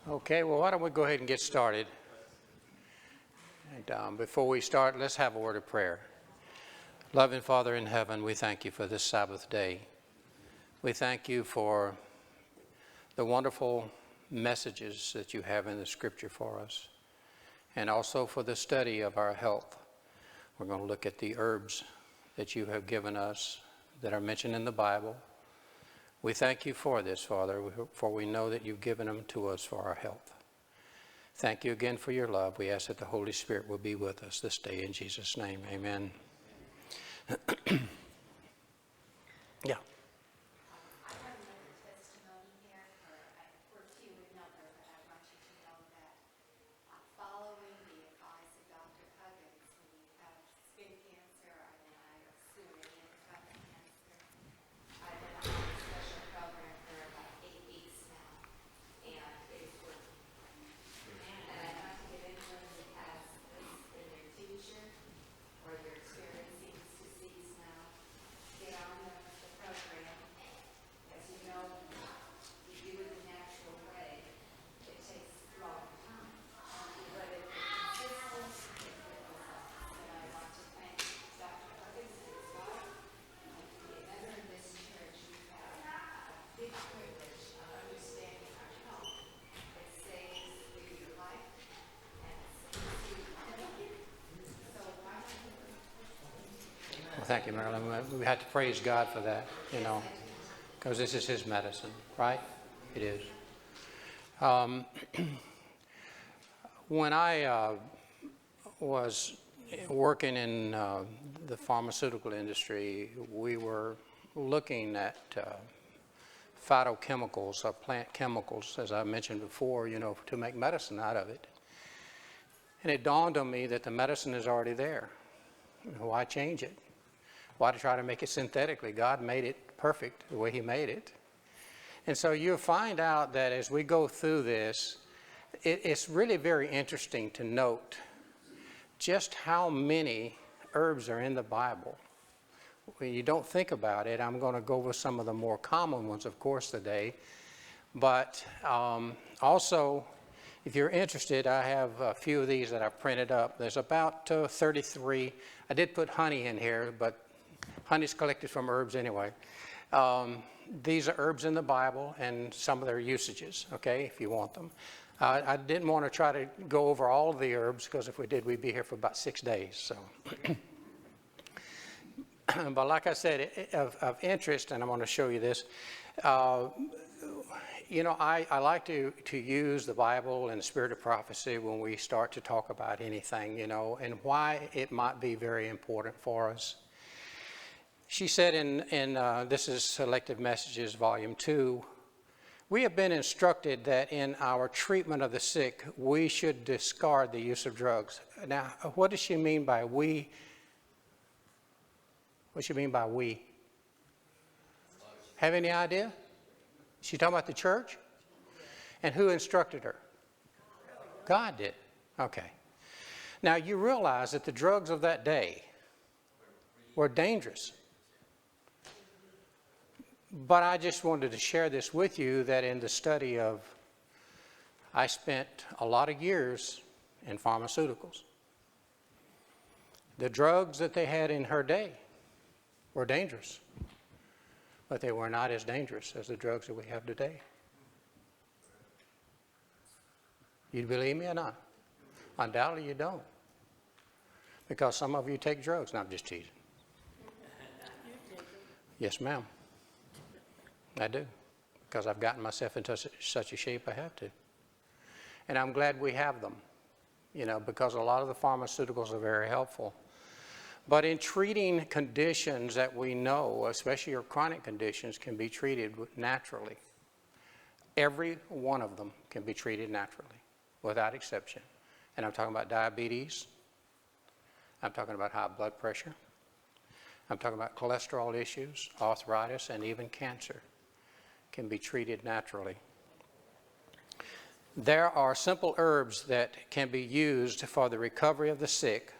Okay, well, why don't we go ahead and get started? And before we start, let's have a word of prayer. Loving Father in heaven, we thank you for this Sabbath day. We thank you for the wonderful messages that you have in the Scripture for us, and also for the study of our health. We're going to look at the herbs that you have given us that are mentioned in the Bible. We thank you for this, Father, for we know that you've given them to us for our health. Thank you again for your love. We ask that the Holy Spirit will be with us this day in Jesus' name. Amen. Yeah. Thank you, Marilyn. We have to praise God for that, because this is his medicine, right? It is. When I was working in the pharmaceutical industry, we were looking at phytochemicals, or plant chemicals, as I mentioned before, to make medicine out of it. And it dawned on me that the medicine is already there. Why change it? Why to try to make it synthetically? God made it perfect the way he made it. And so you'll find out that as we go through this, it's really very interesting to note just how many herbs are in the Bible. When you don't think about it, I'm going to go over some of the more common ones, of course, today. But also, if you're interested, I have a few of these that I've printed up. There's about 33. I did put honey in here, but honey's collected from herbs anyway. These are herbs in the Bible and some of their usages, okay, if you want them. I didn't want to try to go over all of the herbs, because if we did, we'd be here for about 6 days. So, but like I said, of interest, and I'm going to show you this, I like to use the Bible and the spirit of prophecy when we start to talk about anything, and why it might be very important for us. She said in this is Selected Messages, Volume 2, we have been instructed that in our treatment of the sick, we should discard the use of drugs. Now, what does she mean by we? What does she mean by we? Have any idea? She talking about the church? And who instructed her? God did. Okay. Now, you realize that the drugs of that day were dangerous. But I just wanted to share this with you, that in the study of, I spent a lot of years in pharmaceuticals. The drugs that they had in her day were dangerous, but they were not as dangerous as the drugs that we have today. You believe me or not? Undoubtedly you don't. Because some of you take drugs. No, I'm just teasing. Yes, ma'am. I do, because I've gotten myself into such a shape I have to. And I'm glad we have them, because a lot of the pharmaceuticals are very helpful. But in treating conditions that we know, especially your chronic conditions, can be treated naturally. Every one of them can be treated naturally, without exception. And I'm talking about diabetes. I'm talking about high blood pressure. I'm talking about cholesterol issues, arthritis, and even cancer can be treated naturally. There are simple herbs that can be used for the recovery of the sick,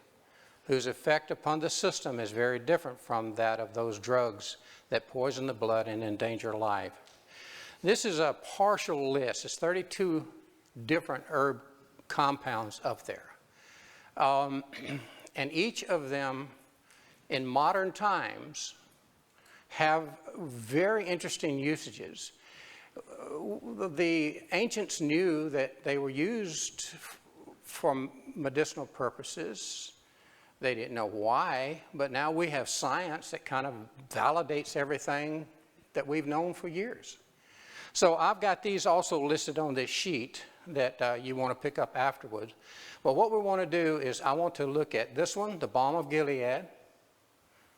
whose effect upon the system is very different from that of those drugs that poison the blood and endanger life. This is a partial list. It's 32 different herb compounds up there. And each of them in modern times have very interesting usages. The ancients knew that they were used for medicinal purposes. They didn't know why, but now we have science that kind of validates everything that we've known for years. So I've got these also listed on this sheet that you want to pick up afterwards. But what we want to do is I want to look at this one, the balm of Gilead.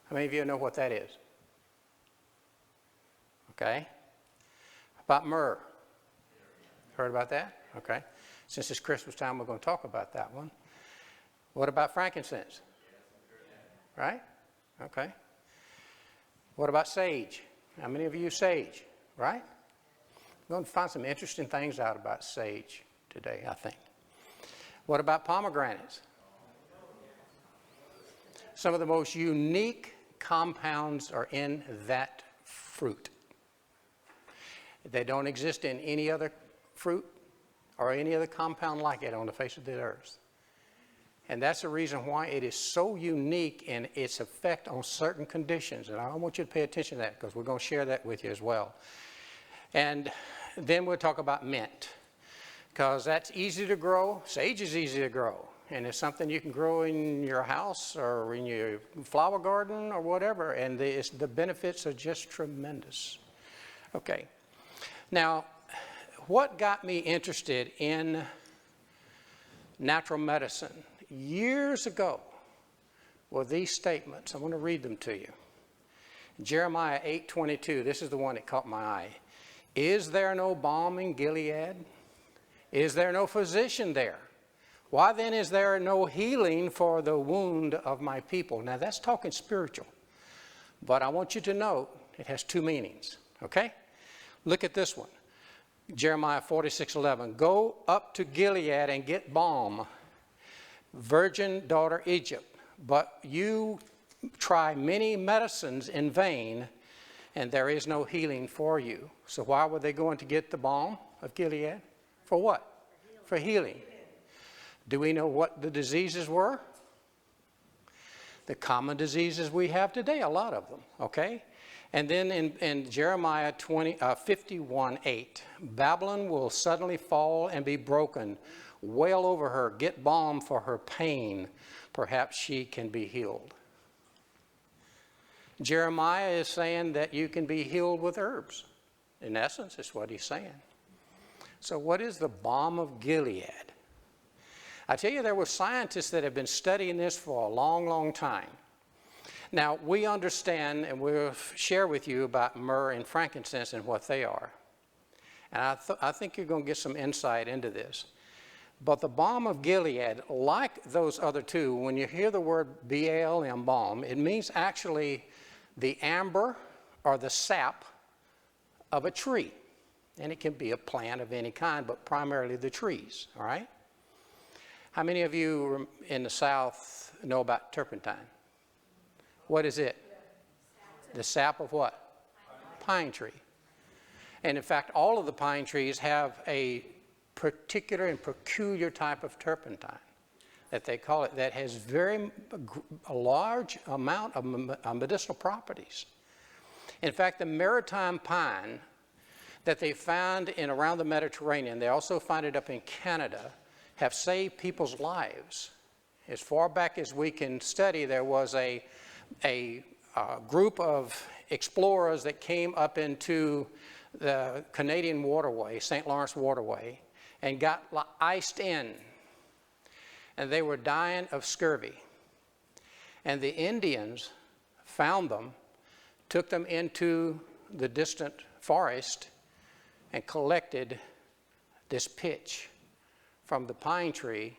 How many of you know what that is? Okay. About myrrh. Heard about that? Okay. Since it's Christmas time, we're going to talk about that one. What about frankincense? Right? Okay. What about sage? How many of you use sage? Right? We're going to find some interesting things out about sage today, I think. What about pomegranates? Some of the most unique compounds are in that fruit. They don't exist in any other fruit or any other compound like it on the face of the earth. And that's the reason why it is so unique in its effect on certain conditions. And I want you to pay attention to that because we're going to share that with you as well. And then we'll talk about mint because that's easy to grow. Sage is easy to grow. And it's something you can grow in your house or in your flower garden or whatever. And the benefits are just tremendous. Okay. Now, what got me interested in natural medicine years ago were these statements. I want to read them to you. Jeremiah 8:22, this is the one that caught my eye. Is there no balm in Gilead? Is there no physician there? Why then is there no healing for the wound of my people? Now that's talking spiritual. But I want you to note it has two meanings. Okay? Look at this one. Jeremiah 46:11. Go up to Gilead and get balm, virgin daughter Egypt. But you try many medicines in vain, and there is no healing for you. So why were they going to get the balm of Gilead? For what? For healing. Do we know what the diseases were? The common diseases we have today, a lot of them, okay? And then in Jeremiah 51:8, Babylon will suddenly fall and be broken. Wail over her, get balm for her pain. Perhaps she can be healed. Jeremiah is saying that you can be healed with herbs. In essence, that's what he's saying. So what is the balm of Gilead? I tell you, there were scientists that have been studying this for a long, long time. Now, we understand, and we'll share with you about myrrh and frankincense and what they are. And I think you're going to get some insight into this. But the balm of Gilead, like those other two, when you hear the word BALM, balm, it means actually the amber or the sap of a tree. And it can be a plant of any kind, but primarily the trees, all right? How many of you in the South know about turpentine? What is it? The sap of what? Pine tree. And in fact, all of the pine trees have a particular and peculiar type of turpentine that they call it that has a large amount of medicinal properties. In fact, the maritime pine that they found in around the Mediterranean, they also find it up in Canada, have saved people's lives. As far back as we can study, there was a group of explorers that came up into the Canadian waterway, St. Lawrence waterway, and got iced in. And they were dying of scurvy. And the Indians found them, took them into the distant forest, and collected this pitch from the pine tree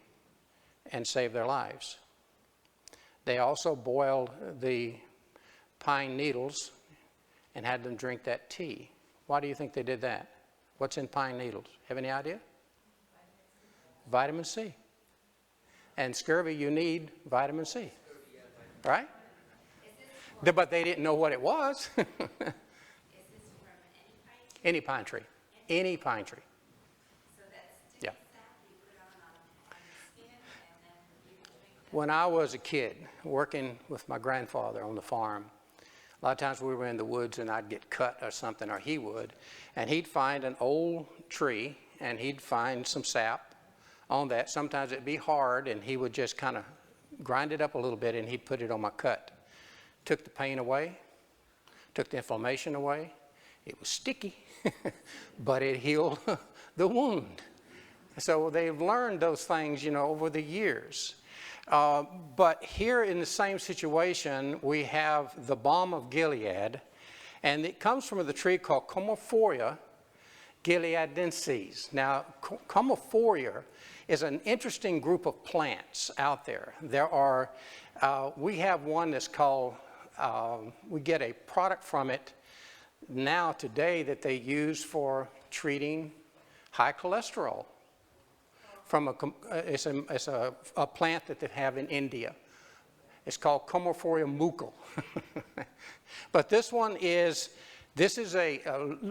and saved their lives. They also boiled the pine needles and had them drink that tea. Why do you think they did that? What's in pine needles? Have any idea? Vitamin C. And scurvy, you need vitamin C. Right? But they didn't know what it was. Is this from any pine tree? Any pine tree. Any pine tree. So that's Yeah. When I was a kid working with my grandfather on the farm, a lot of times we were in the woods and I'd get cut or something, or he would, and he'd find an old tree and he'd find some sap on that. Sometimes it'd be hard and he would just kind of grind it up a little bit and he'd put it on my cut. Took the pain away, took the inflammation away. It was sticky, but it healed the wound. So they've learned those things, over the years. But here in the same situation, we have the balm of Gilead, and it comes from the tree called Comophoria gileadensis. Now, Comophoria is an interesting group of plants out there. We have one that's called, we get a product from it now today that they use for treating high cholesterol. It's a plant that they have in India. It's called Comophoria mucal. But this is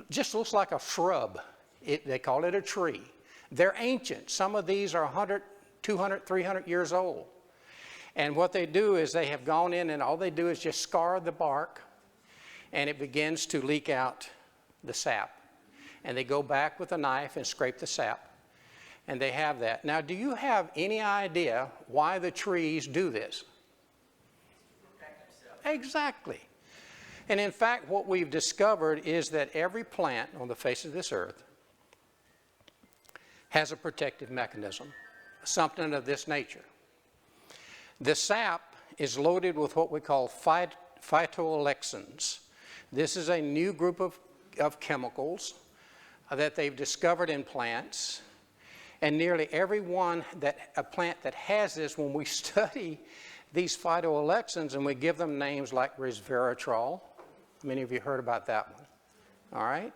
just looks like a shrub. They call it a tree. They're ancient. Some of these are 100, 200, 300 years old. And what they do is they have gone in and all they do is just scar the bark and it begins to leak out the sap. And they go back with a knife and scrape the sap. And they have that. Now, do you have any idea why the trees do this? Exactly. And in fact, what we've discovered is that every plant on the face of this earth has a protective mechanism, something of this nature. The sap is loaded with what we call phytoalexins. This is a new group of chemicals that they've discovered in plants. And nearly every a plant that has this, when we study these phytoalexins and we give them names like resveratrol, many of you heard about that one, all right?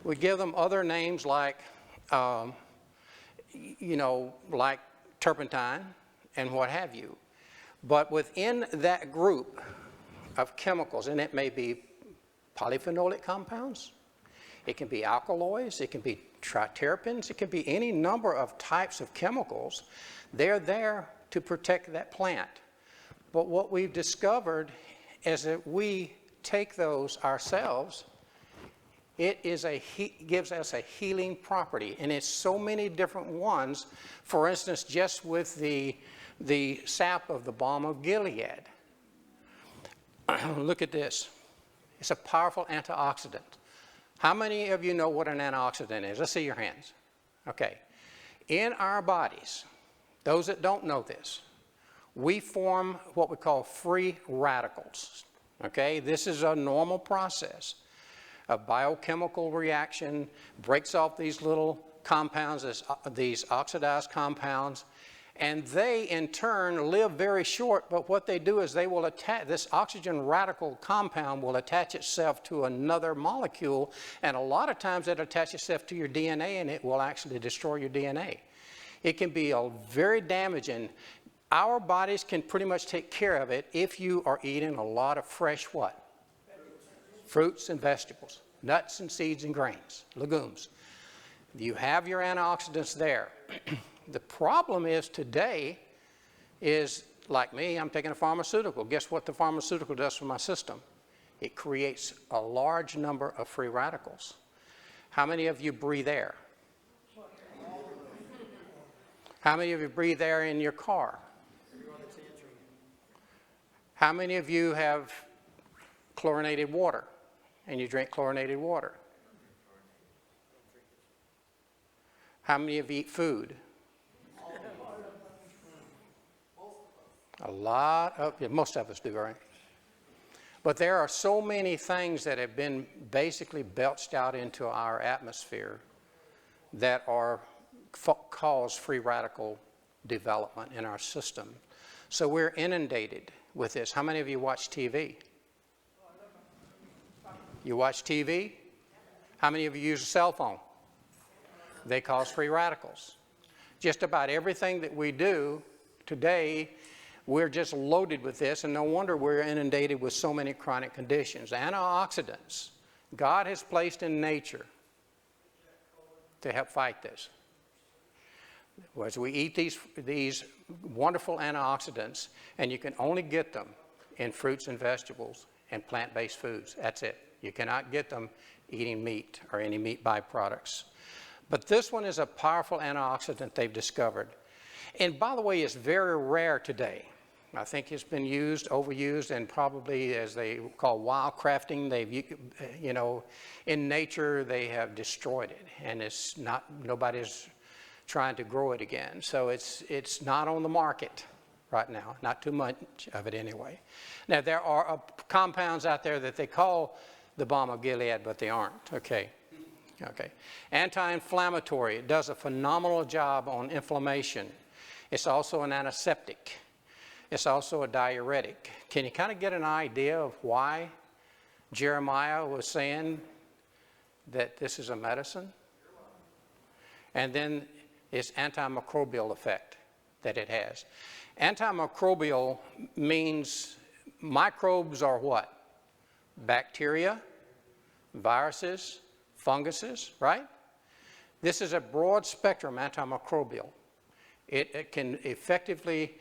We give them other names like, like turpentine and what have you. But within that group of chemicals, and it may be polyphenolic compounds, it can be alkaloids, it can be triterpenes, it can be any number of types of chemicals. They're there to protect that plant. But what we've discovered is that we take those ourselves, it gives us a healing property. And it's so many different ones. For instance, just with the sap of the balm of Gilead. Look at this. It's a powerful antioxidant. How many of you know what an antioxidant is? Let's see your hands. Okay. In our bodies, those that don't know this, we form what we call free radicals. Okay? This is a normal process. A biochemical reaction breaks off these little compounds, these oxidized compounds, and they in turn live very short, but what they do is they will attach, this oxygen radical compound will attach itself to another molecule, and a lot of times it attaches itself to your DNA and it will actually destroy your DNA. It can be very damaging. Our bodies can pretty much take care of it if you are eating a lot of fresh what? Fruits and vegetables, nuts and seeds and grains, legumes. You have your antioxidants there. The problem is today is, like me, I'm taking a pharmaceutical. Guess what the pharmaceutical does for my system? It creates a large number of free radicals. How many of you breathe air? How many of you breathe air in your car? How many of you have chlorinated water and you drink chlorinated water? How many of you eat food? A lot of, yeah, most of us do, right? But there are so many things that have been basically belched out into our atmosphere that cause free radical development in our system. So we're inundated with this. How many of you watch TV? You watch TV? How many of you use a cell phone? They cause free radicals. Just about everything that we do today, we're just loaded with this, and no wonder we're inundated with so many chronic conditions. Antioxidants, God has placed in nature to help fight this. Whereas we eat these wonderful antioxidants, and you can only get them in fruits and vegetables and plant-based foods. That's it. You cannot get them eating meat or any meat byproducts. But this one is a powerful antioxidant they've discovered. And by the way, it's very rare today. I think it's been overused, and probably, as they call wildcrafting, in nature they have destroyed it, and it's not, nobody's trying to grow it again. So it's not on the market right now, not too much of it anyway. Now, there are compounds out there that they call the balm of Gilead, but they aren't. Okay. Anti-inflammatory. It does a phenomenal job on inflammation. It's also an antiseptic. It's also a diuretic. Can you kind of get an idea of why Jeremiah was saying that this is a medicine? And then its antimicrobial effect that it has. Antimicrobial means microbes are what? Bacteria, viruses, funguses, right? This is a broad spectrum antimicrobial. It can effectively,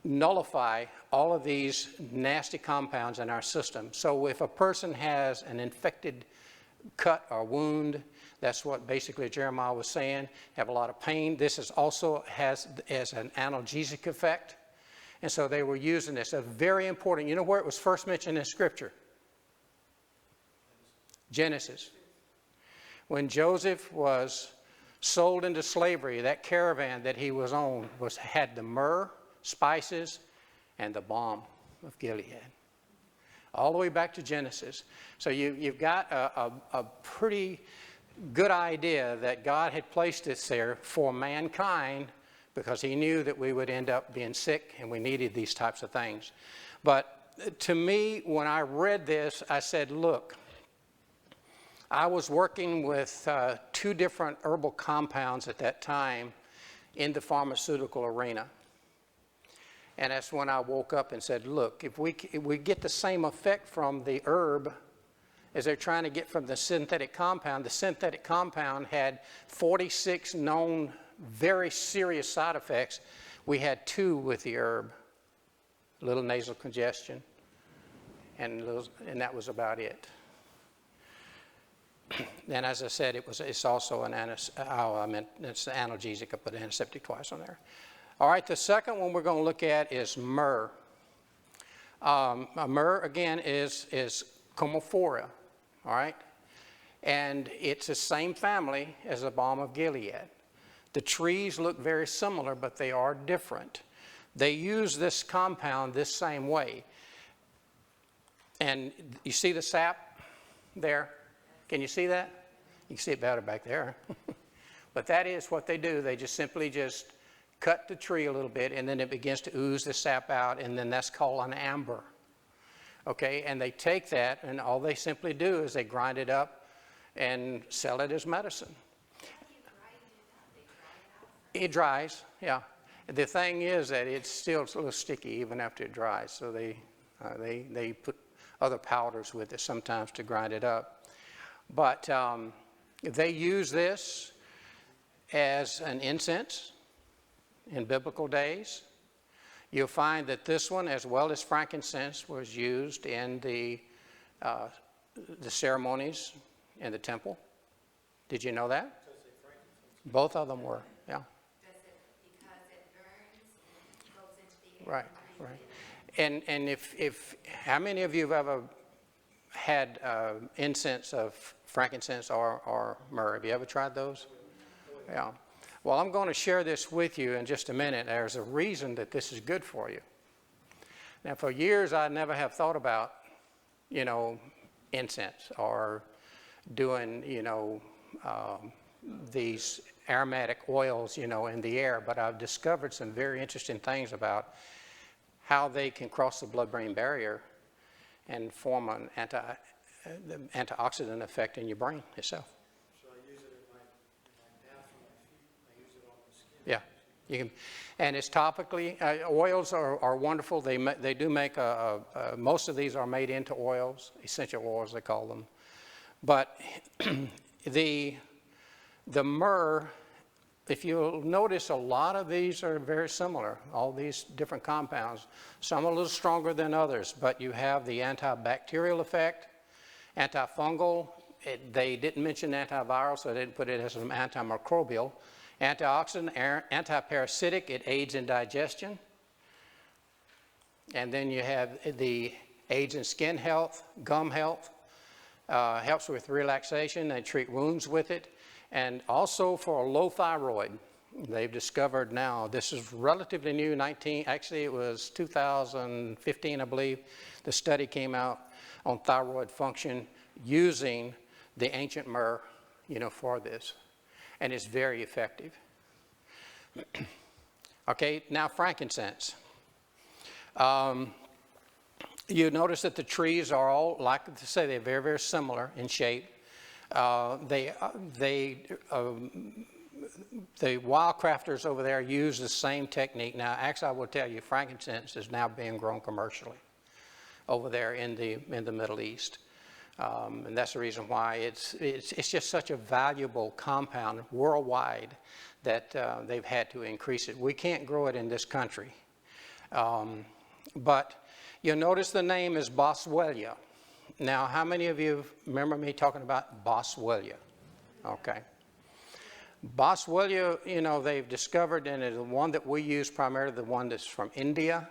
nullify all of these nasty compounds in our system. So if a person has an infected cut or wound, that's what basically Jeremiah was saying, have a lot of pain. This is also has an analgesic effect. And so they were using this. A very important, you know where it was first mentioned in Scripture? Genesis. When Joseph was sold into slavery, that caravan that he was on had the myrrh, spices, and the balm of Gilead. All the way back to Genesis. So you've got a pretty good idea that God had placed this there for mankind, because he knew that we would end up being sick and we needed these types of things. But to me, when I read this, I said, look, I was working with 2 different herbal compounds at that time in the pharmaceutical arena. And that's when I woke up and said, look, if we get the same effect from the herb as they're trying to get from the synthetic compound had 46 known very serious side effects. We had 2 with the herb, a little nasal congestion, and that was about it. And as I said, it's also it's analgesic. I put antiseptic twice on there. All right, the second one we're going to look at is myrrh. Myrrh, again, is Comophoria, all right? And it's the same family as the balm of Gilead. The trees look very similar, but they are different. They use this compound this same way. And you see the sap there? Can you see that? You can see it better back there. But that is what they do. They just simply cut the tree a little bit, and then it begins to ooze the sap out, and then that's called an amber. Okay, and they take that, and all they simply do is they grind it up and sell it as medicine. It dries, yeah. The thing is that it's still a little sticky even after it dries, so they put other powders with it sometimes to grind it up. But they use this as an incense in biblical days. You'll find that this one, as well as frankincense, was used in the ceremonies in the temple. Did you know that? Both of them were, yeah. Because it burns and goes into the air. Right. And if how many of you have ever had incense of frankincense or myrrh? Have you ever tried those? Yeah. Well, I'm going to share this with you in just a minute. There's a reason that this is good for you. Now, for years, I never have thought about, incense or doing, these aromatic oils, in the air. But I've discovered some very interesting things about how they can cross the blood-brain barrier and form an antioxidant effect in your brain itself. So I use it in my bath for my feet. I use it on the skin. Yeah, you can, and it's topically. Oils are wonderful. They do make most of these are made into oils, essential oils they call them. But the myrrh if you'll notice, a lot of these are very similar, all these different compounds. Some a little stronger than others, but you have the antibacterial effect, antifungal. They didn't mention antiviral, so they didn't put it as an antimicrobial. Antioxidant, antiparasitic, it aids in digestion. And then you have the aids in skin health, gum health, helps with relaxation. They treat wounds with it. And also for low thyroid, they've discovered now, this is relatively new, actually it was 2015, I believe, the study came out on thyroid function using the ancient myrrh, for this. And it's very effective. Okay, now frankincense. You notice that the trees are all, like to say, they're very, very similar in shape. The wildcrafters over there use the same technique. Now, actually, I will tell you, frankincense is now being grown commercially over there in the Middle East. And that's the reason why it's just such a valuable compound worldwide that they've had to increase it. We can't grow it in this country. But you'll notice the name is Boswellia. Now, how many of you remember me talking about Boswellia? Okay. Boswellia, they've discovered, and the one that we use primarily, the one that's from India.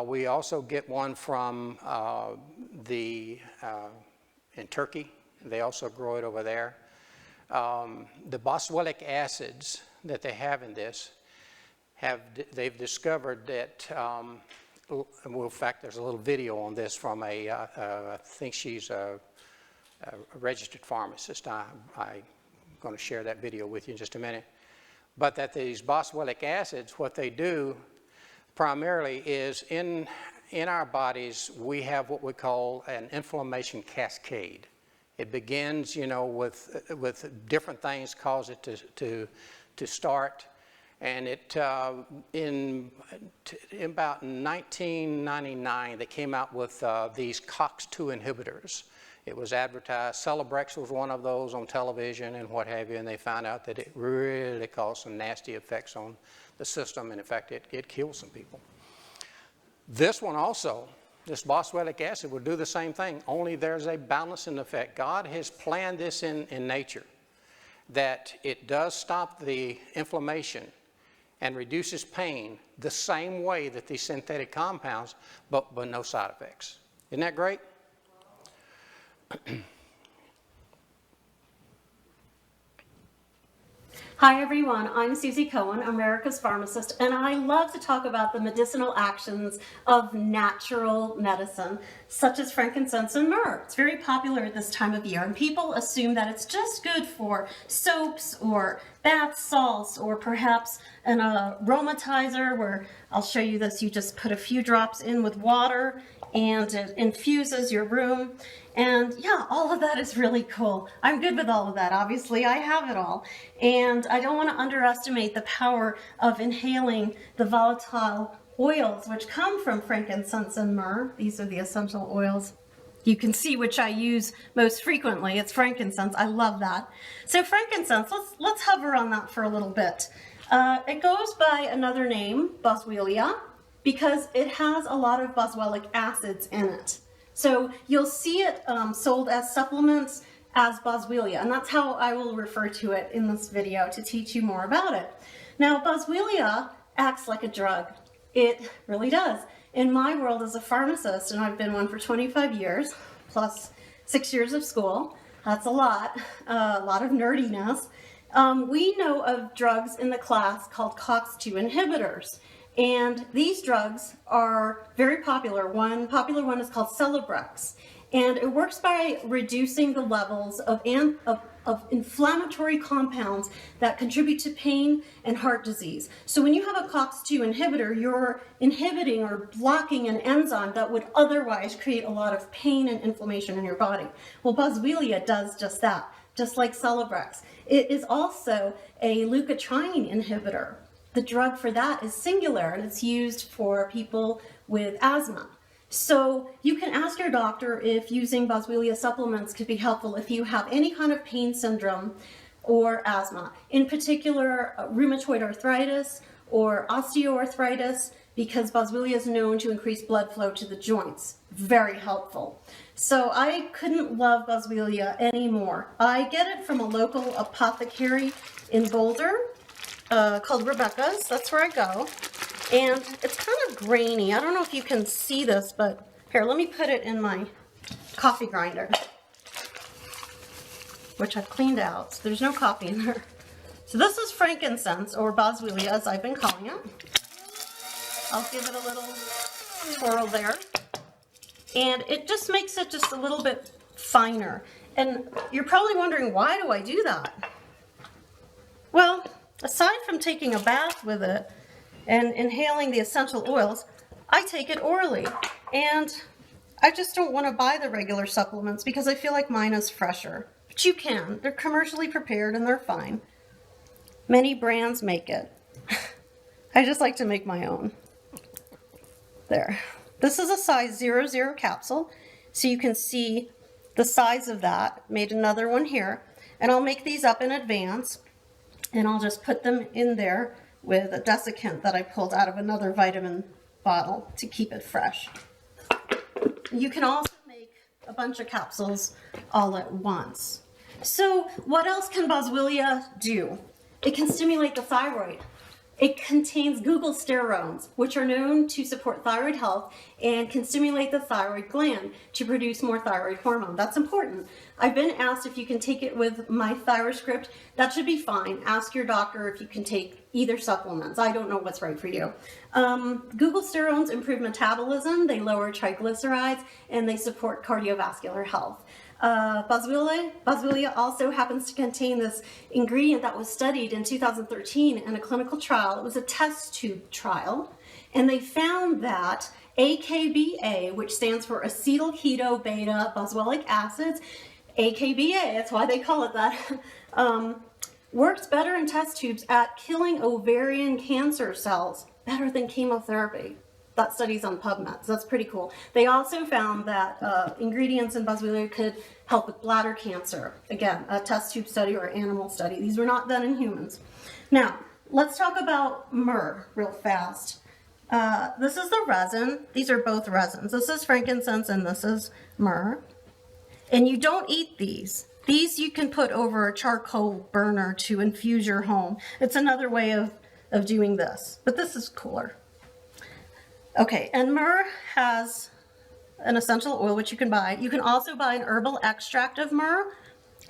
We also get one from in Turkey. They also grow it over there. The boswellic acids that they have in this, they've discovered that, in fact, there's a little video on this from I think she's a registered pharmacist. I'm going to share that video with you in just a minute. But that these boswellic acids, what they do primarily is in our bodies, we have what we call an inflammation cascade. It begins, with different things cause it to start. And in about 1999, they came out with these COX-2 inhibitors. It was advertised. Celebrex was one of those on television and what have you, and they found out that it really caused some nasty effects on the system, and in fact, it killed some people. This one also, this boswellic acid will do the same thing, only there's a balancing effect. God has planned this in nature, that it does stop the inflammation and reduces pain the same way that these synthetic compounds, but no side effects. Isn't that great? Hi everyone, I'm Susie Cohen, America's Pharmacist, and I love to talk about the medicinal actions of natural medicine, such as frankincense and myrrh. It's very popular at this time of year, and people assume that it's just good for soaps or bath salts or perhaps an aromatizer, where I'll show you this. You just put a few drops in with water and it infuses your room. And yeah, all of that is really cool. I'm good with all of that. Obviously, I have it all. And I don't want to underestimate the power of inhaling the volatile oils which come from frankincense and myrrh. These are the essential oils. You can see which I use most frequently. It's frankincense. I love that. So frankincense, let's hover on that for a little bit. It goes by another name, Boswellia, because it has a lot of boswellic acids in it. So you'll see it sold as supplements as Boswellia, and that's how I will refer to it in this video to teach you more about it. Now, Boswellia acts like a drug. It really does. In my world as a pharmacist, and I've been one for 25 years, plus 6 years of school, that's a lot of nerdiness. We know of drugs in the class called COX-2 inhibitors. And these drugs are very popular. One popular one is called Celebrex. And it works by reducing the levels of inflammatory compounds that contribute to pain and heart disease. So when you have a COX-2 inhibitor, you're inhibiting or blocking an enzyme that would otherwise create a lot of pain and inflammation in your body. Well, Boswellia does just that, just like Celebrex. It is also a leukotriene inhibitor. The drug for that is singular, and it's used for people with asthma. So you can ask your doctor if using Boswellia supplements could be helpful if you have any kind of pain syndrome or asthma. In particular, rheumatoid arthritis or osteoarthritis, because boswellia is known to increase blood flow to the joints. Very helpful. So I couldn't love boswellia anymore. I get it from a local apothecary in Boulder called Rebecca's. That's where I go. And it's kind of grainy. I don't know if you can see this, but here, let me put it in my coffee grinder, which I've cleaned out. So there's no coffee in there. So this is frankincense, or boswellia as I've been calling it. I'll give it a little twirl there. And it just makes it just a little bit finer. And you're probably wondering, why do I do that? Well, aside from taking a bath with it and inhaling the essential oils, I take it orally. And I just don't want to buy the regular supplements because I feel like mine is fresher. But you can. They're commercially prepared and they're fine. Many brands make it. I just like to make my own. There. This is a size 00 capsule, so you can see the size of that. Made another one here, and I'll make these up in advance, and I'll just put them in there with a desiccant that I pulled out of another vitamin bottle to keep it fresh. You can also make a bunch of capsules all at once. So what else can boswellia do? It can stimulate the thyroid. It contains glucosterones, which are known to support thyroid health and can stimulate the thyroid gland to produce more thyroid hormone. That's important. I've been asked if you can take it with my ThyroScript. That should be fine. Ask your doctor if you can take either supplements. I don't know what's right for you. Glucosterones improve metabolism, they lower triglycerides, and they support cardiovascular health. Boswellia also happens to contain this ingredient that was studied in 2013 in a clinical trial. It was a test tube trial, and they found that AKBA, which stands for acetyl keto beta boswellic acids, AKBA, that's why they call it that, works better in test tubes at killing ovarian cancer cells better than chemotherapy. That study's on PubMed, so that's pretty cool. They also found that ingredients in boswellia could help with bladder cancer. Again, a test tube study or animal study. These were not done in humans. Now, let's talk about myrrh real fast. This is the resin. These are both resins. This is frankincense and this is myrrh. And you don't eat these. These you can put over a charcoal burner to infuse your home. It's another way of doing this, but this is cooler. Okay, and myrrh has an essential oil which you can buy. You can also buy an herbal extract of myrrh,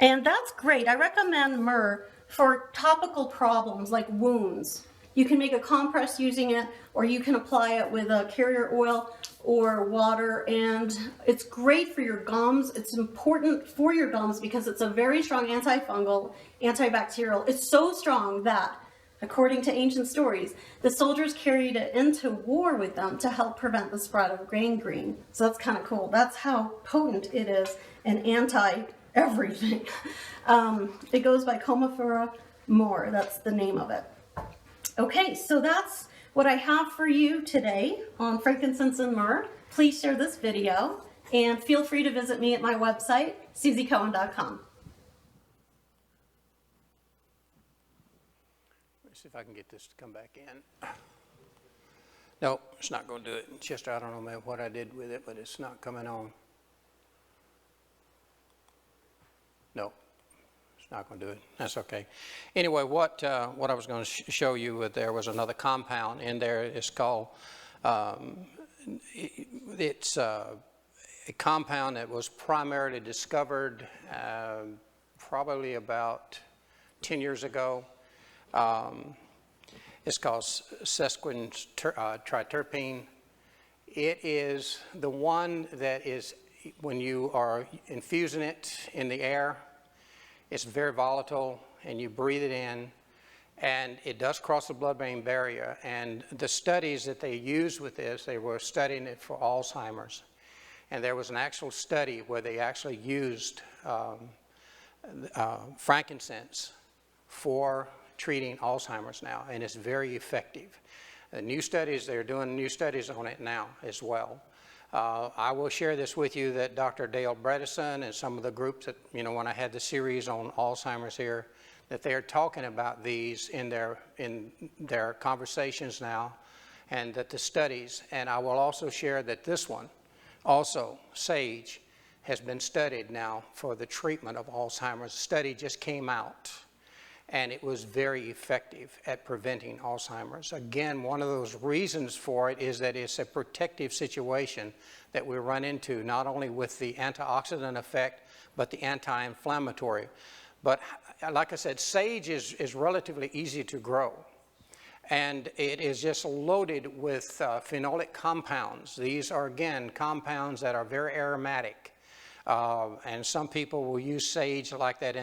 and that's great. I recommend myrrh for topical problems like wounds. You can make a compress using it, or you can apply it with a carrier oil or water, and it's great for your gums. It's important for your gums because it's a very strong antifungal, antibacterial. It's so strong that, according to ancient stories, the soldiers carried it into war with them to help prevent the spread of gangrene. So that's kind of cool. That's how potent it is and anti-everything. It goes by Commiphora mor. That's the name of it. Okay, so that's what I have for you today on frankincense and myrrh. Please share this video and feel free to visit me at my website, susiecohen.com. See if I can get this to come back in. No, it's not going to do it. Chester, I don't know man, what I did with it, but it's not coming on. No, it's not going to do it. That's okay. Anyway, what I was going to show you there was another compound in there. It's called, it's a compound that was primarily discovered probably about 10 years ago. It's called sesquiterpene. It is the one that is, when you are infusing it in the air, it's very volatile and you breathe it in and it does cross the blood-brain barrier. And the studies that they used with this, they were studying it for Alzheimer's. And there was an actual study where they actually used frankincense for treating Alzheimer's now, and it's very effective. New studies, they're doing new studies on it now as well. I will share this with you that Dr. Dale Bredesen and some of the groups that, when I had the series on Alzheimer's here, that they are talking about these in their conversations now, and that the studies, and I will also share that this one, also sage, has been studied now for the treatment of Alzheimer's. A study just came out, and it was very effective at preventing Alzheimer's. Again, one of those reasons for it is that it's a protective situation that we run into, not only with the antioxidant effect, but the anti-inflammatory. But like I said, sage is relatively easy to grow. And it is just loaded with phenolic compounds. These are, again, compounds that are very aromatic. And some people will use sage like that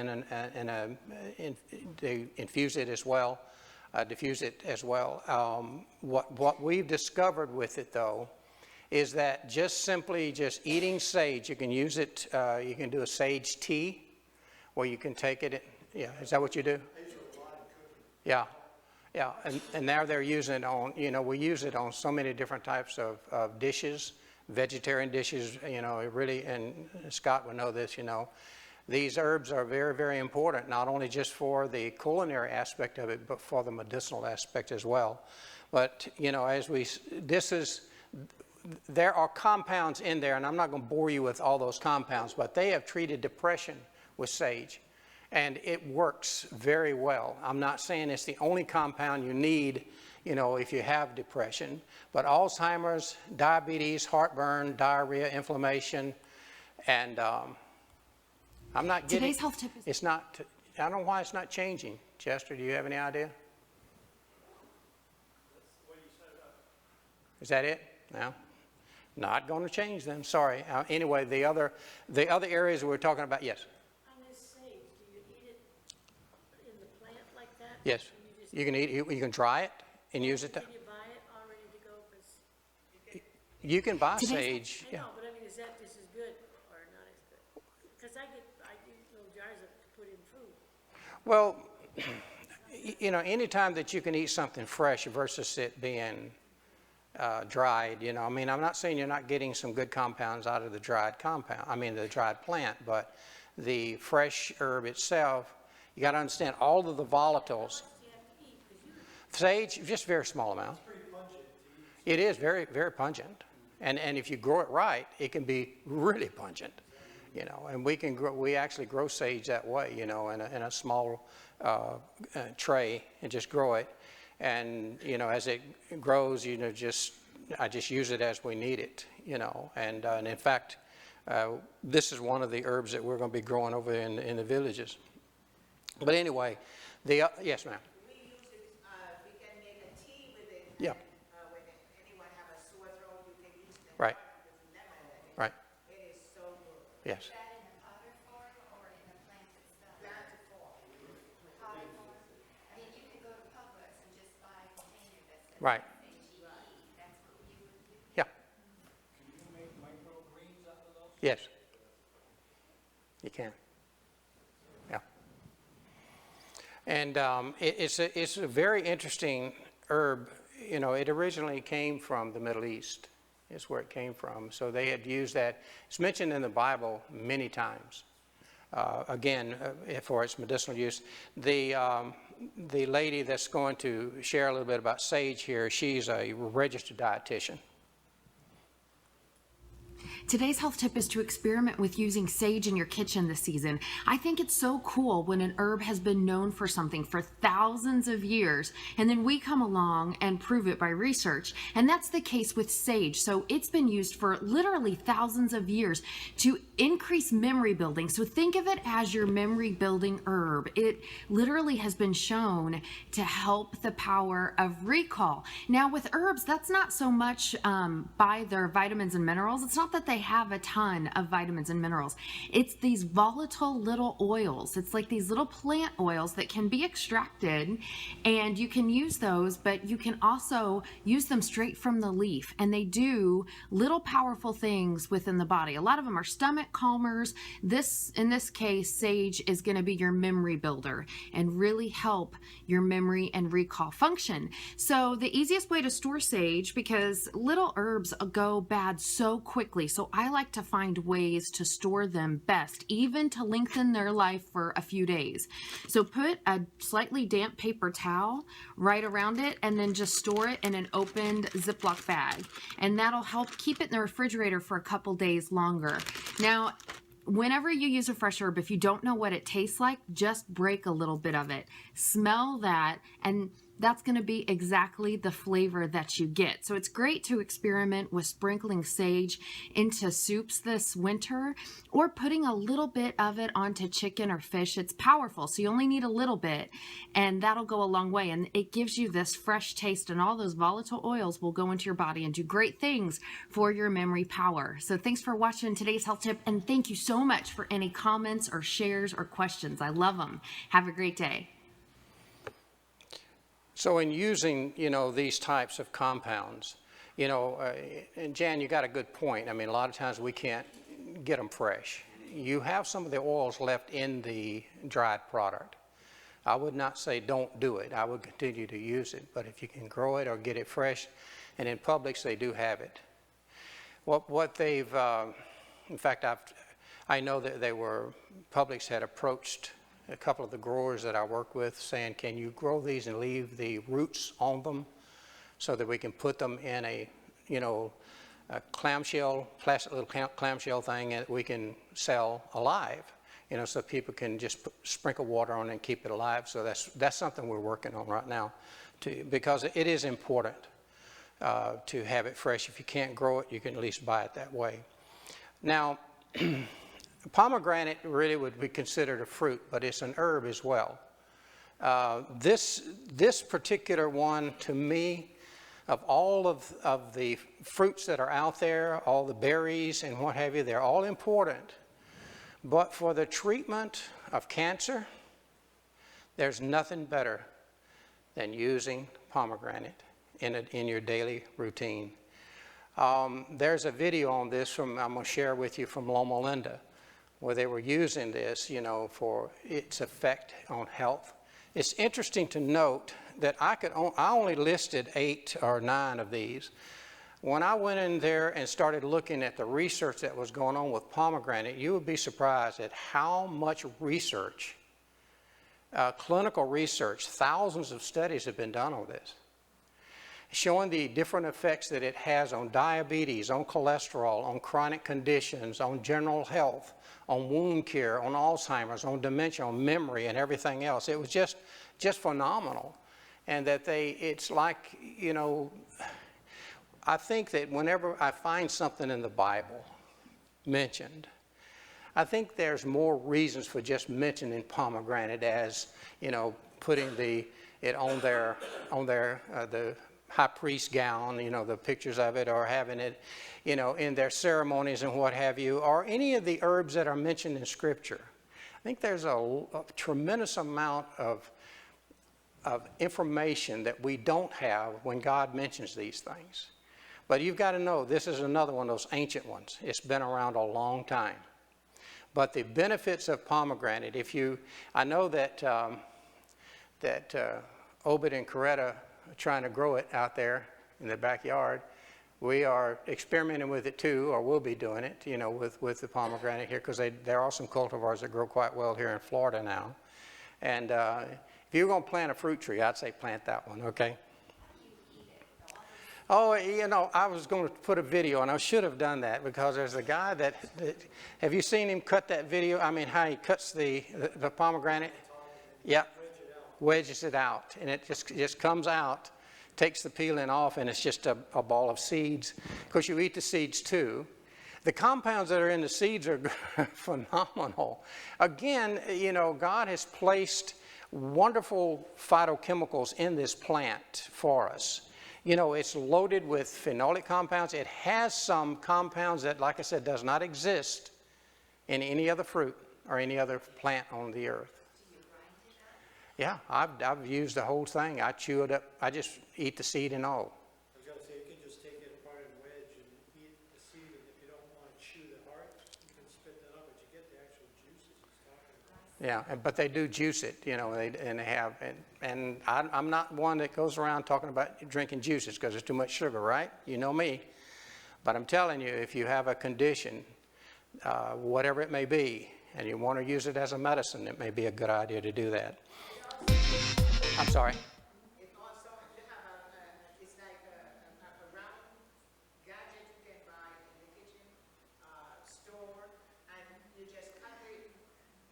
they infuse it as well, diffuse it as well. What we've discovered with it, though, is that just eating sage, you can use it, you can do a sage tea, where you can take it, yeah, is that what you do? Yeah, yeah, and now they're using it on, we use it on so many different types of dishes, vegetarian dishes, it really, and Scott would know this, these herbs are very, very important, not only just for the culinary aspect of it, but for the medicinal aspect as well. But, there are compounds in there, and I'm not going to bore you with all those compounds, but they have treated depression with sage, and it works very well. I'm not saying it's the only compound you need, if you have depression, but Alzheimer's, diabetes, heartburn, diarrhea, inflammation, and I'm not getting... Today's health tip is... It's not... I don't know why it's not changing. Chester, do you have any idea? Is that it? No? Not going to change then. Sorry. Anyway, the other areas we're talking about, yes? On this sage, do you eat it in the plant like that? Yes. You can eat it. You can dry it and use it. Can you buy it all ready to go? 'Cause You can buy sage. I know, but I mean, is that just as good or not as good? Because I do little jars of to put in food. Well, anytime that you can eat something fresh versus it being dried, I'm not saying you're not getting some good compounds out of the dried the dried plant, but the fresh herb itself, you got to understand all of the volatiles. Sage, just very small amount. It is very, very pungent. And if you grow it right, it can be really pungent, and we actually grow sage that way, in a small tray and just grow it. And, as it grows, I just use it as we need it, and in fact, this is one of the herbs that we're going to be growing over in the villages. But anyway, yes, ma'am. We use it, we can make a tea with it. Yeah. When anyone have a sore throat, you can use the Right. with lemon in it. Right. It is so good. Yes. Is that in the powder form or in the plant itself? Plant form. Powder form? I mean, you can go to Publix and just buy a container that says Right. HEE. That's what you would do. Yeah. Can you make microgreens out of those? Yes. You can. Yeah. And it's a very interesting herb. It originally came from the Middle East. Is where it came from. So they had used that. It's mentioned in the Bible many times. Again, for its medicinal use. The lady that's going to share a little bit about sage here, she's a registered dietitian. Today's health tip is to experiment with using sage in your kitchen this season. I think it's so cool when an herb has been known for something for thousands of years, and then we come along and prove it by research. And that's the case with sage. So it's been used for literally thousands of years to increase memory building. So think of it as your memory building herb. It literally has been shown to help the power of recall. Now with herbs, that's not so much by their vitamins and minerals. It's not that they have a ton of vitamins and minerals. It's these volatile little oils. It's like these little plant oils that can be extracted, and you can use those, but you can also use them straight from the leaf, and they do little powerful things within the body. A lot of them are stomach calmers. In this case, sage is going to be your memory builder and really help your memory and recall function. So the easiest way to store sage, because little herbs go bad so quickly, so so I like to find ways to store them best, even to lengthen their life for a few days. So put a slightly damp paper towel right around it and then just store it in an opened Ziploc bag. And that'll help keep it in the refrigerator for a couple days longer. Now, whenever you use a fresh herb, if you don't know what it tastes like, just break a little bit of it. Smell that, and that's going to be exactly the flavor that you get. So it's great to experiment with sprinkling sage into soups this winter, or putting a little bit of it onto chicken or fish. It's powerful, so you only need a little bit, and that'll go a long way. And it gives you this fresh taste, and all those volatile oils will go into your body and do great things for your memory power. So thanks for watching today's health tip, and thank you so much for any comments or shares or questions. I love them. Have a great day. So in using, these types of compounds, and Jan, you got a good point. I mean, a lot of times we can't get them fresh. You have some of the oils left in the dried product. I would not say don't do it. I would continue to use it. But if you can grow it or get it fresh, and in Publix they do have it. What they've, in fact, I know that Publix had approached a couple of the growers that I work with saying, can you grow these and leave the roots on them so that we can put them in a clamshell, plastic little clamshell thing that we can sell alive, so people can just sprinkle water on it and keep it alive. So that's something we're working on right now because it is important to have it fresh. If you can't grow it, you can at least buy it that way. Now, pomegranate really would be considered a fruit, but it's an herb as well. This particular one, to me, of all of the fruits that are out there, all the berries and what have you, they're all important. But for the treatment of cancer, there's nothing better than using pomegranate in your daily routine. There's a video on this I'm going to share with you from Loma Linda, where they were using this, for its effect on health. It's interesting to note that I only listed 8 or 9 of these. When I went in there and started looking at the research that was going on with pomegranate, you would be surprised at how much research, clinical research, thousands of studies have been done on this, showing the different effects that it has on diabetes, on cholesterol, on chronic conditions, on general health, on wound care, on Alzheimer's, on dementia, on memory, and everything else. It was just phenomenal. And that it's like, I think that whenever I find something in the Bible mentioned, I think there's more reasons for just mentioning pomegranate as, putting it on the high priest gown, the pictures of it, or having it, in their ceremonies and what have you, or any of the herbs that are mentioned in Scripture. I think there's a tremendous amount of information that we don't have when God mentions these things. But you've got to know, this is another one of those ancient ones. It's been around a long time. But the benefits of pomegranate, I know that Obed and Coretta are trying to grow it out there in the backyard. We are experimenting with it too, or we'll be doing it, with the pomegranate here, because there are some cultivars that grow quite well here in Florida now. And if you're going to plant a fruit tree, I'd say plant that one, okay? Oh, I was going to put a video, and I should have done that, because there's a guy that have you seen him cut that video? I mean, how he cuts the pomegranate? Yep. Wedges it out, and it just comes out, takes the peeling off, and it's just a ball of seeds. Of course, you eat the seeds too. The compounds that are in the seeds are phenomenal. Again, God has placed wonderful phytochemicals in this plant for us. It's loaded with phenolic compounds. It has some compounds that, like I said, does not exist in any other fruit or any other plant on the earth. Yeah, I've used the whole thing. I chew it up. I just eat the seed and all. I was going to say, you can just take it apart and wedge and eat the seed, and if you don't want to chew the heart, you can spit that out, but you get the actual juices he's talking about. Yeah, but they do juice it, and they have, and I'm not one that goes around talking about drinking juices because there's too much sugar, right? You know me. But I'm telling you, if you have a condition, whatever it may be, and you want to use it as a medicine, it may be a good idea to do that. I'm sorry? It also, you have it's like a round gadget you can buy in the kitchen store, and you just cut the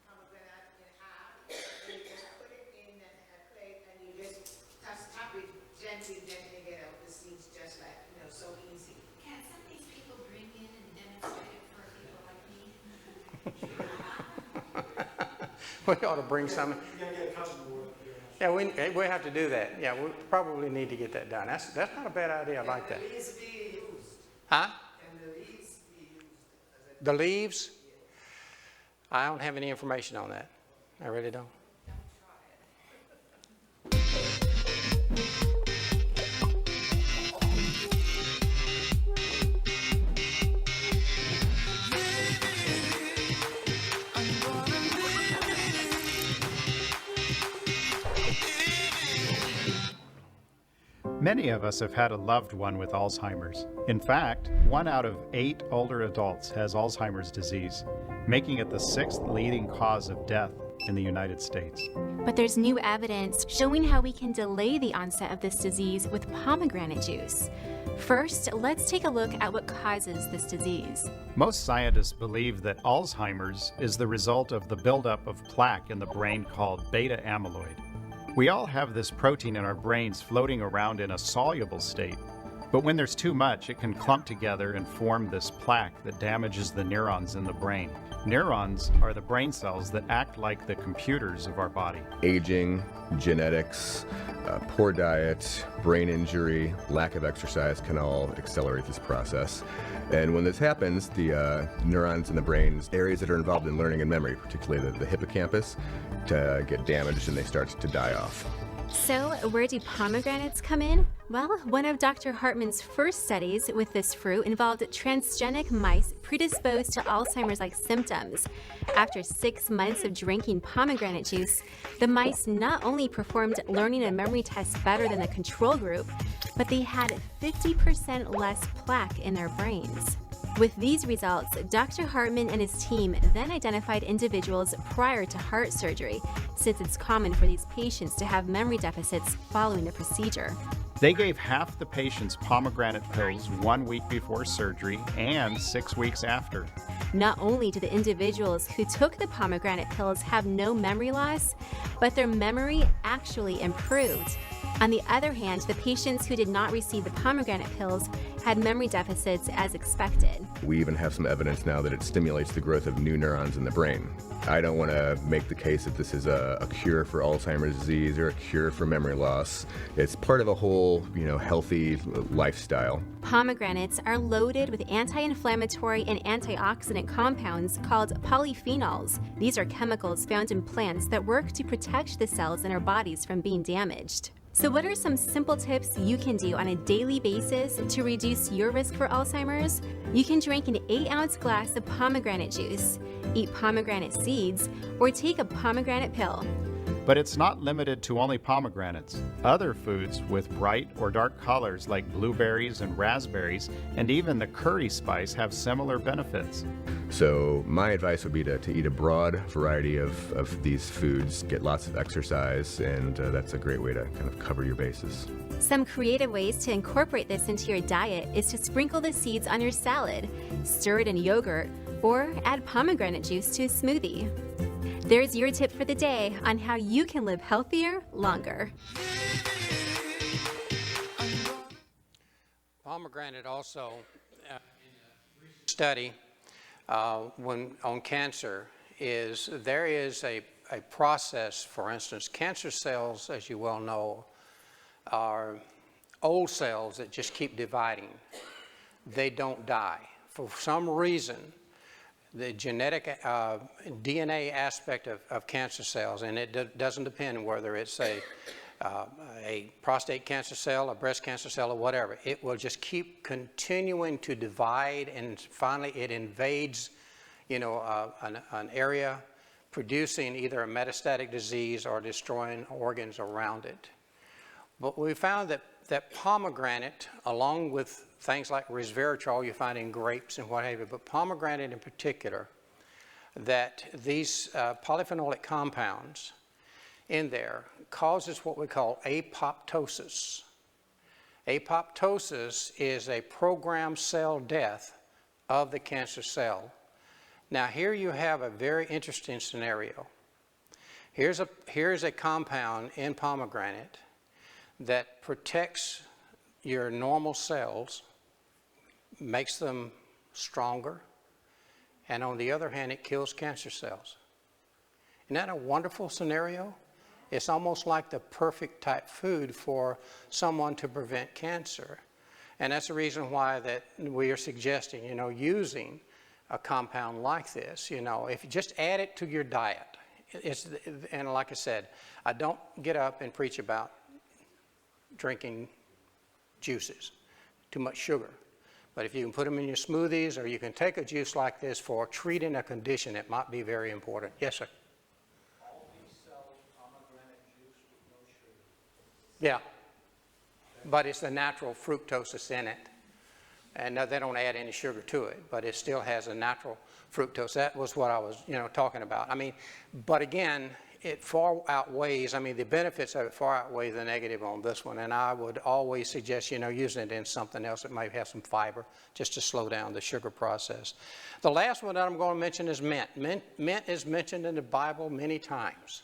pomegranate in half, and you just put it in a plate, and you just tap it gently, then you get out the seeds just like, so easy. Can some of these people bring in and demonstrate it for people like me? We ought to bring some. You gotta get a customer with it. Yeah, we have to do that. Yeah, we probably need to get that done. That's not a bad idea. I like that. Can the leaves be used? Huh? Can the leaves be used? The leaves? I don't have any information on that. I really don't. Many of us have had a loved one with Alzheimer's. In fact, 1 out of 8 older adults has Alzheimer's disease, making it the 6th leading cause of death in the United States. But there's new evidence showing how we can delay the onset of this disease with pomegranate juice. First, let's take a look at what causes this disease. Most scientists believe that Alzheimer's is the result of the buildup of plaque in the brain called beta amyloid. We all have this protein in our brains floating around in a soluble state, but when there's too much, it can clump together and form this plaque that damages the neurons in the brain. Neurons are the brain cells that act like the computers of our body. Aging, genetics, poor diet, brain injury, lack of exercise can all accelerate this process. And when this happens, the neurons in the brain, areas that are involved in learning and memory, particularly the hippocampus, get damaged and they start to die off. So, where do pomegranates come in? Well, one of Dr. Hartman's first studies with this fruit involved transgenic mice predisposed to Alzheimer's-like symptoms. After 6 months of drinking pomegranate juice, the mice not only performed learning and memory tests better than the control group, but they had 50% less plaque in their brains. With these results, Dr. Hartman and his team then identified individuals prior to heart surgery, since it's common for these patients to have memory deficits following the procedure. They gave half the patients pomegranate pills 1 week before surgery and 6 weeks after. Not only do the individuals who took the pomegranate pills have no memory loss, but their memory actually improved. On the other hand, the patients who did not receive the pomegranate pills had memory deficits as expected. We even have some evidence now that it stimulates the growth of new neurons in the brain. I don't want to make the case that this is a cure for Alzheimer's disease or a cure for memory loss. It's part of a whole, healthy lifestyle. Pomegranates are loaded with anti-inflammatory and antioxidant compounds called polyphenols. These are chemicals found in plants that work to protect the cells in our bodies from being damaged. So what are some simple tips you can do on a daily basis to reduce your risk for Alzheimer's? You can drink an 8-ounce glass of pomegranate juice, eat pomegranate seeds, or take a pomegranate pill. But it's not limited to only pomegranates. Other foods with bright or dark colors like blueberries and raspberries, and even the curry spice have similar benefits. So my advice would be to eat a broad variety of these foods, get lots of exercise, and that's a great way to kind of cover your bases. Some creative ways to incorporate this into your diet is to sprinkle the seeds on your salad, stir it in yogurt, or add pomegranate juice to a smoothie. There's your tip for the day on how you can live healthier longer. Pomegranate also, in a study on cancer, there is a process. For instance, cancer cells, as you well know, are old cells that just keep dividing. They don't die. For some reason, the genetic DNA aspect of cancer cells, and it doesn't depend whether it's a prostate cancer cell, a breast cancer cell, or whatever. It will just keep continuing to divide, and finally it invades, an area, producing either a metastatic disease or destroying organs around it. But we found that that pomegranate, along with things like resveratrol you find in grapes and what have you, but pomegranate in particular, that these polyphenolic compounds in there causes what we call apoptosis. Apoptosis is a programmed cell death of the cancer cell. Now here you have a very interesting scenario. Here's a compound in pomegranate that protects your normal cells, makes them stronger, and on the other hand, it kills cancer cells. Isn't that a wonderful scenario? It's almost like the perfect type food for someone to prevent cancer. And that's the reason why that we are suggesting, using a compound like this, if you just add it to your diet. And like I said, I don't get up and preach about drinking juices, too much sugar. But if you can put them in your smoothies, or you can take a juice like this for treating a condition, it might be very important. Yes, sir? All these sell pomegranate juice with no sugar. Yeah. But it's the natural fructose that's in it. And they don't add any sugar to it, but it still has a natural fructose. That was what I was, talking about. But again, it far outweighs, the benefits of it far outweigh the negative on this one. And I would always suggest, using it in something else that might have some fiber, just to slow down the sugar process. The last one that I'm going to mention is mint. Mint is mentioned in the Bible many times.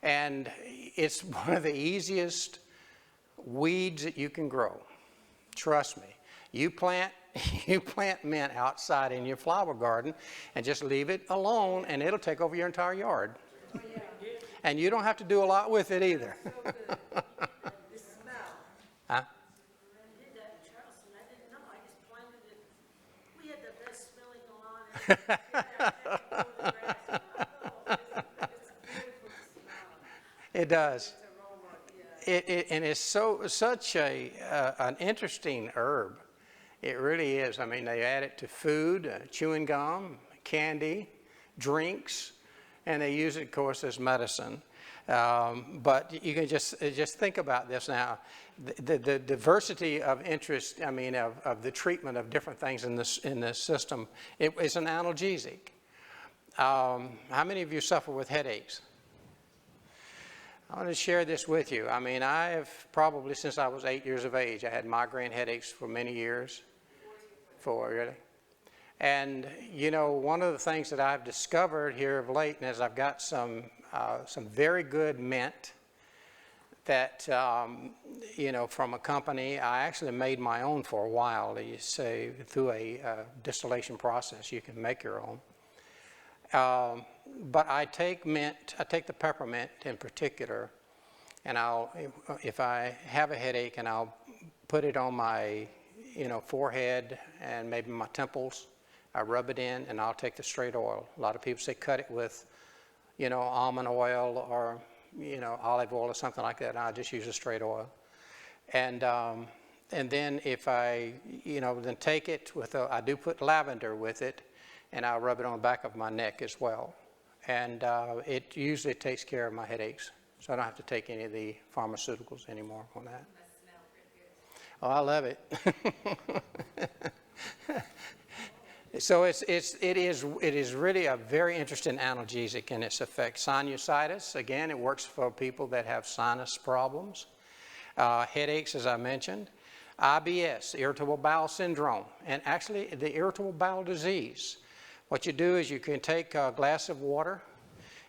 And it's one of the easiest weeds that you can grow. Trust me. You plant mint outside in your flower garden and just leave it alone, and it'll take over your entire yard. Oh, yeah. And you don't have to do a lot with it either. So good. The smell. Huh? I did that in Charleston. I didn't know. I just planted it. We had the best smelling lawn. It's beautiful smell. It does. It's aroma, yeah. And it's such an interesting herb. It really is. They add it to food, chewing gum, candy, drinks, and they use it, of course, as medicine. But you can just think about this now. The diversity of interest, of the treatment of different things in this system. It's an analgesic. How many of you suffer with headaches? I want to share this with you. I've probably, since I was 8 years of age, I had migraine headaches for many years. Really. And, one of the things that I've discovered here of late, and as I've got some very good mint that, from a company, I actually made my own for a while. You say through a distillation process, you can make your own. But I take the peppermint in particular, and if I have a headache, and I'll put it on my, forehead and maybe my temples. I rub it in, and I'll take the straight oil. A lot of people say cut it with, almond oil or, olive oil or something like that. And I just use the straight oil. And then if I, then take it with, I do put lavender with it, and I'll rub it on the back of my neck as well. And it usually takes care of my headaches. So I don't have to take any of the pharmaceuticals anymore on that. Oh, I love it. So it is really a very interesting analgesic in its effect. Sinusitis, again, it works for people that have sinus problems. Headaches, as I mentioned. IBS, irritable bowel syndrome, and actually the irritable bowel disease. What you do is you can take a glass of water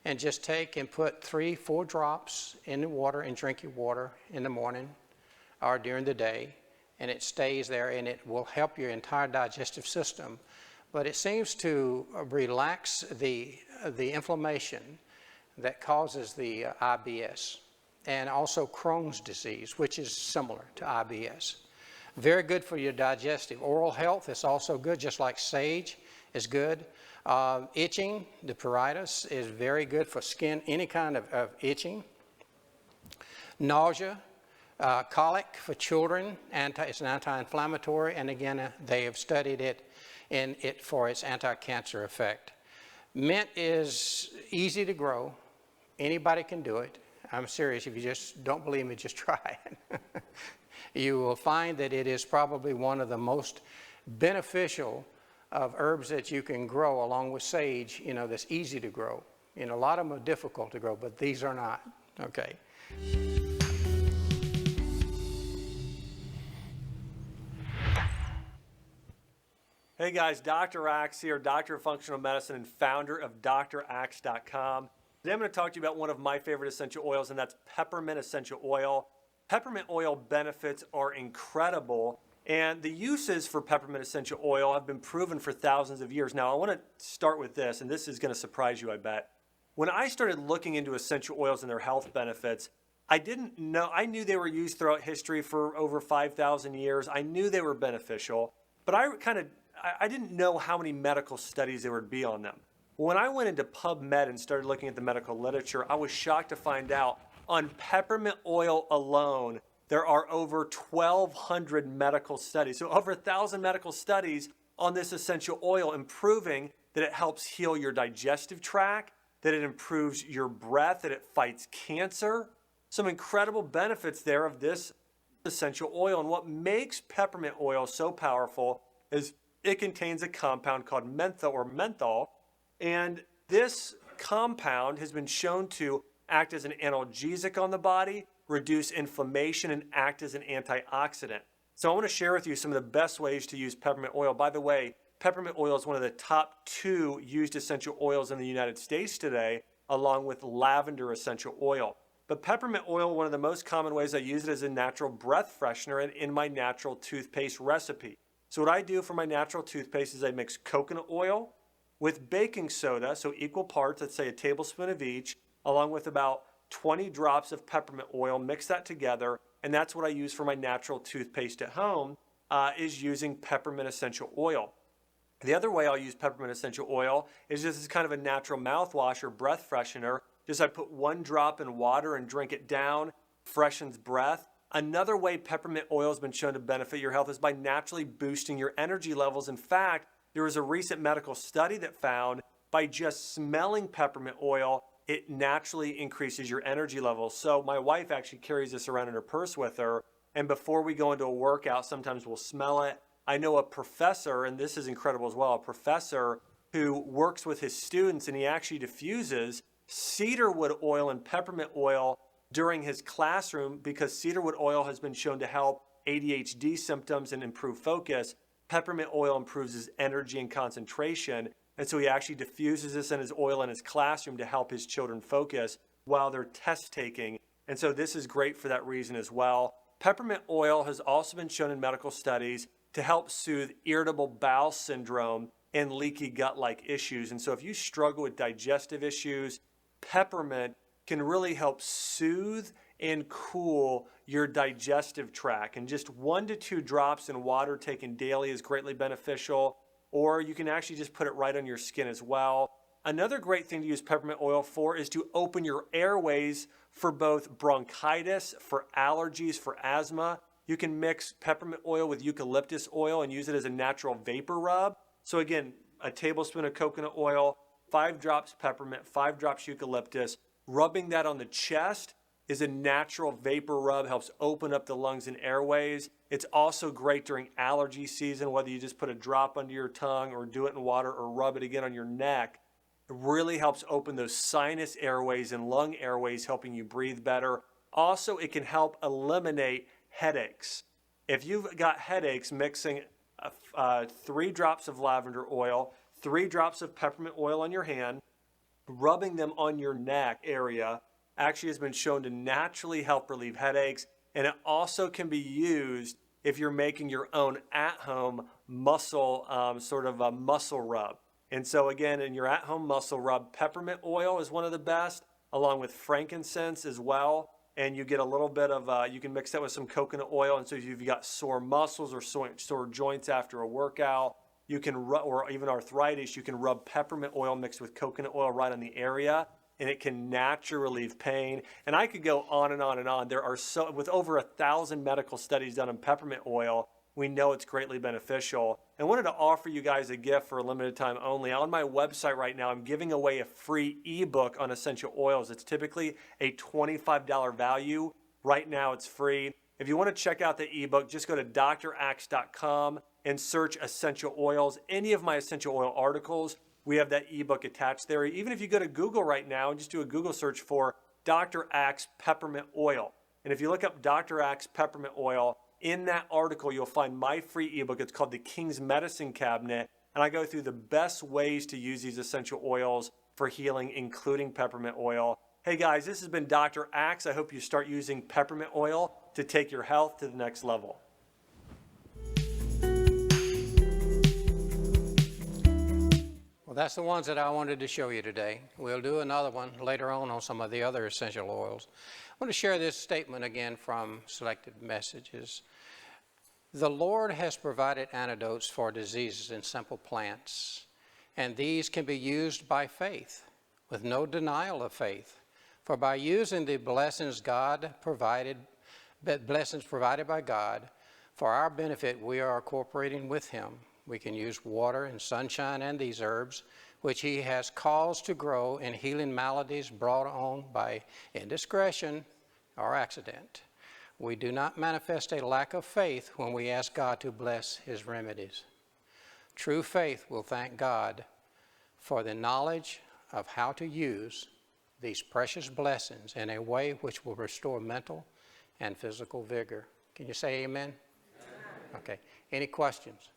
and just take and put 3-4 drops in the water and drink your water in the morning or during the day, and it stays there, and it will help your entire digestive system. But it seems to relax the inflammation that causes the IBS, and also Crohn's disease, which is similar to IBS. Very good for your digestive. Oral health is also good, just like sage is good. Itching, the pruritus, is very good for skin, any kind of itching. Nausea, colic for children, it's an anti-inflammatory, and again, they have studied it for its anti-cancer effect. Mint is easy to grow. Anybody can do it. I'm serious. If you just don't believe me, just try it. you will find that it is probably one of the most beneficial of herbs that you can grow, along with sage, that's easy to grow. A lot of them are difficult to grow, but these are not, okay? Hey guys, Dr. Axe here, Doctor of Functional Medicine and founder of draxe.com. Today I'm going to talk to you about one of my favorite essential oils, and that's peppermint essential oil. Peppermint oil benefits are incredible, and the uses for peppermint essential oil have been proven for thousands of years. Now I want to start with this, and this is going to surprise you, I bet. When I started looking into essential oils and their health benefits, I knew they were used throughout history for over 5,000 years. I knew they were beneficial, but I didn't know how many medical studies there would be on them. When I went into PubMed and started looking at the medical literature, I was shocked to find out on peppermint oil alone, there are over 1,200 medical studies. So over 1,000 medical studies on this essential oil, improving that it helps heal your digestive tract, that it improves your breath, that it fights cancer. Some incredible benefits there of this essential oil. And what makes peppermint oil so powerful is it contains a compound called menthol, and this compound has been shown to act as an analgesic on the body, reduce inflammation, and act as an antioxidant. So I want to share with you some of the best ways to use peppermint oil. By the way, peppermint oil is one of the top 2 used essential oils in the United States today, along with lavender essential oil. But peppermint oil, one of the most common ways I use it is a natural breath freshener and in my natural toothpaste recipe. So what I do for my natural toothpaste is I mix coconut oil with baking soda, so equal parts, let's say a tablespoon of each, along with about 20 drops of peppermint oil, mix that together, and that's what I use for my natural toothpaste at home, is using peppermint essential oil. The other way I'll use peppermint essential oil is just as kind of a natural mouthwash or breath freshener. Just I put 1 drop in water and drink it down, freshens breath. Another way peppermint oil has been shown to benefit your health is by naturally boosting your energy levels. In fact, there was a recent medical study that found by just smelling peppermint oil, it naturally increases your energy levels. So my wife actually carries this around in her purse with her, and before we go into a workout, sometimes we'll smell it. I know a professor, and this is incredible as well, a professor who works with his students, and he actually diffuses cedarwood oil and peppermint oil during his classroom because cedarwood oil has been shown to help ADHD symptoms and improve focus. Peppermint oil improves his energy and concentration, and so he actually diffuses this in his oil in his classroom to help his children focus while they're test taking. And so this is great for that reason as well. Peppermint oil has also been shown in medical studies to help soothe irritable bowel syndrome and leaky gut-like issues. And so if you struggle with digestive issues, peppermint can really help soothe and cool your digestive tract. And just 1 to 2 drops in water taken daily is greatly beneficial, or you can actually just put it right on your skin as well. Another great thing to use peppermint oil for is to open your airways for both bronchitis, for allergies, for asthma. You can mix peppermint oil with eucalyptus oil and use it as a natural vapor rub. So again, a tablespoon of coconut oil, 5 drops peppermint, 5 drops eucalyptus. Rubbing that on the chest is a natural vapor rub, helps open up the lungs and airways. It's also great during allergy season, whether you just put a drop under your tongue or do it in water or rub it again on your neck. It really helps open those sinus airways and lung airways, helping you breathe better. Also, it can help eliminate headaches. If you've got headaches, mixing 3 drops of lavender oil, 3 drops of peppermint oil on your hand, rubbing them on your neck area actually has been shown to naturally help relieve headaches. And it also can be used if you're making your own at-home muscle, sort of a muscle rub. And so again, in your at-home muscle rub, peppermint oil is one of the best, along with frankincense as well. And you get a little bit of, you can mix that with some coconut oil. And so if you've got sore muscles or sore joints after a workout, you can or even arthritis, you can rub peppermint oil mixed with coconut oil right on the area, and it can naturally relieve pain. And I could go on and on and on. There are with over 1,000 medical studies done on peppermint oil, we know it's greatly beneficial. I wanted to offer you guys a gift for a limited time only. On my website right now, I'm giving away a free ebook on essential oils. It's typically a $25 value. Right now it's free. If you want to check out the ebook, just go to drax.com and search essential oils. Any of my essential oil articles, we have that ebook attached there. Even if you go to Google right now and just do a Google search for Dr. Axe peppermint oil. And if you look up Dr. Axe peppermint oil, in that article, you'll find my free ebook. It's called the King's Medicine Cabinet. And I go through the best ways to use these essential oils for healing, including peppermint oil. Hey guys, this has been Dr. Axe. I hope you start using peppermint oil to take your health to the next level. Well, that's the ones that I wanted to show you today. We'll do another one later on some of the other essential oils. I want to share this statement again from Selected Messages. The Lord has provided antidotes for diseases in simple plants, and these can be used by faith, with no denial of faith. For by using the blessings provided by God for our benefit, we are cooperating with Him. We can use water and sunshine and these herbs, which He has caused to grow in healing maladies brought on by indiscretion or accident. We do not manifest a lack of faith when we ask God to bless His remedies. True faith will thank God for the knowledge of how to use these precious blessings in a way which will restore mental and physical vigor. Can you say amen? Amen. Okay. Any questions?